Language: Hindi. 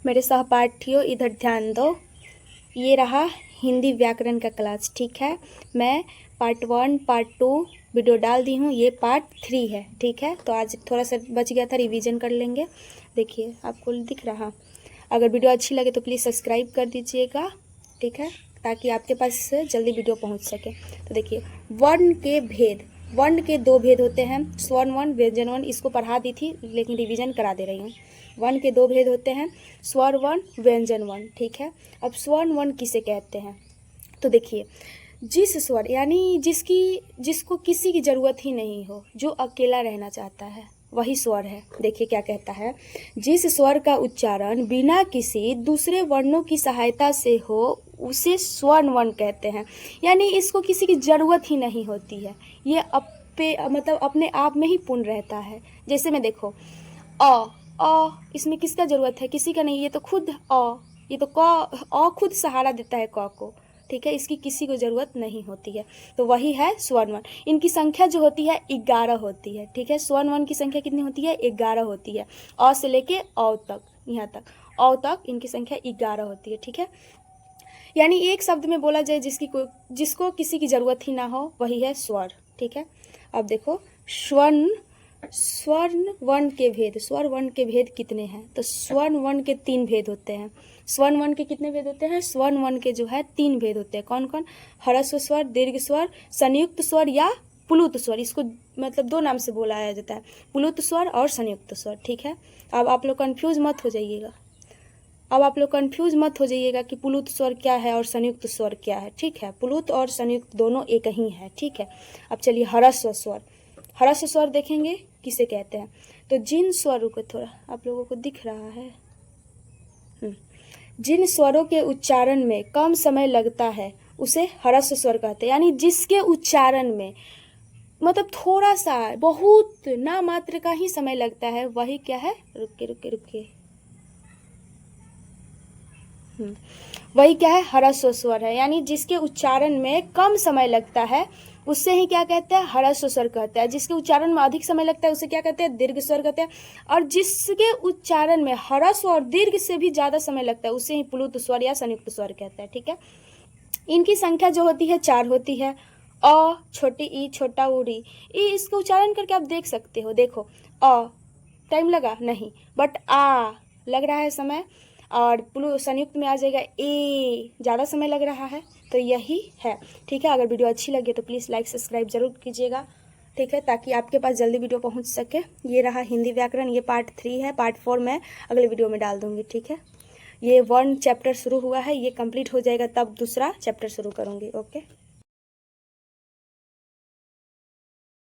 मेरे सहपाठियों इधर ध्यान दो। ये रहा हिंदी व्याकरण का क्लास, ठीक है। मैं पार्ट 1 पार्ट 2 वीडियो डाल दी हूँ, ये पार्ट 3 है, ठीक है। तो आज थोड़ा सा बच गया था, रिवीजन कर लेंगे। देखिए आपको दिख रहा। अगर वीडियो अच्छी लगे तो प्लीज़ सब्सक्राइब कर दीजिएगा, ठीक है, ताकि आपके पास जल्दी वीडियो पहुँच सके। तो देखिए वर्ण के भेद, वर्ण के 2 भेद होते हैं, स्वर्ण वर्ण व्यंजन वर्ण। इसको पढ़ा दी थी लेकिन रिवीजन करा दे रही हूँ। वर्ण के 2 भेद होते हैं, स्वर वर्ण व्यंजन वर्ण, ठीक है। अब स्वर्ण वर्ण किसे कहते हैं? तो देखिए जिस स्वर यानी जिसको किसी की ज़रूरत ही नहीं हो, जो अकेला रहना चाहता है, वही स्वर है। देखिए क्या कहता है, जिस स्वर का उच्चारण बिना किसी दूसरे वर्णों की सहायता से हो उसे स्वर्ण वर्ण कहते हैं। यानी इसको किसी की ज़रूरत ही नहीं होती है, ये मतलब अपने आप में ही पूर्ण रहता है। जैसे में देखो अ, इसमें किसका ज़रूरत है? किसी का नहीं, ये तो खुद ये तो क खुद सहारा देता है क को, ठीक है। इसकी किसी को ज़रूरत नहीं होती है, तो वही है स्वर्ण वर्ण। इनकी संख्या जो होती है 11 होती है, ठीक है। स्वर्ण वर्ण की संख्या कितनी होती है? 11 होती है। अ से लेके औ तक, यहाँ तक औ तक इनकी संख्या 11 होती है, ठीक है। यानी एक शब्द में बोला जाए जिसको किसी की ज़रूरत ही ना हो, वही है स्वर, ठीक है। अब देखो स्वर्ण वर्ण के भेद, स्वर वर्ण के भेद कितने हैं? तो स्वर्ण वर्ण के 3 भेद होते हैं। स्वर्ण वर्ण के कितने भेद होते हैं? स्वर्ण वर्ण के जो है 3 भेद होते हैं। कौन कौन? ह्रस्व स्वर, दीर्घ स्वर, संयुक्त स्वर या प्लुत स्वर। इसको मतलब 2 नाम से बुलाया जाता है, प्लुत स्वर और संयुक्त स्वर, ठीक है। अब आप लोग कंफ्यूज मत हो जाइएगा कि प्लुत स्वर क्या है और संयुक्त स्वर क्या है, ठीक है। प्लुत और संयुक्त दोनों एक ही है, ठीक है। अब चलिए ह्रस्व स्वर, ह्रस्व स्वर देखेंगे किसे कहते हैं। तो जिन स्वरों को, थोड़ा आप लोगों को दिख रहा है, जिन स्वरों के उच्चारण में कम समय लगता है उसे ह्रस्व स्वर कहते हैं। यानी जिसके उच्चारण में मतलब थोड़ा सा, बहुत ना मात्र का ही समय लगता है, वही क्या है? रुके वही क्या है? ह्रस्व स्वर है। यानी जिसके उच्चारण में कम समय लगता है उससे ही क्या कहते हैं? ह्रस्व स्वर कहते हैं। जिसके उच्चारण में अधिक समय लगता है उसे क्या कहते हैं? दीर्घ स्वर कहते हैं। और जिसके उच्चारण में ह्रस्व और दीर्घ से भी ज़्यादा समय लगता है उसे ही प्लुत स्वर या संयुक्त स्वर कहते हैं, ठीक है। इनकी संख्या जो होती है 4 होती है। अ, छोटी ई, छोटा उरी, ई इसको उच्चारण करके आप देख सकते हो। देखो अ, टाइम लगा नहीं, बट आ लग रहा है समय, और संयुक्त में आ जाएगा ए, ज़्यादा समय लग रहा है। तो यही है, ठीक है। अगर वीडियो अच्छी लगे तो प्लीज़ लाइक सब्सक्राइब जरूर कीजिएगा, ठीक है, ताकि आपके पास जल्दी वीडियो पहुंच सके। ये रहा हिंदी व्याकरण, ये पार्ट 3 है, पार्ट 4 मैं अगले वीडियो में डाल दूँगी, ठीक है। ये 1 चैप्टर शुरू हुआ है, ये कंप्लीट हो जाएगा तब दूसरा चैप्टर शुरू करूँगी, ओके।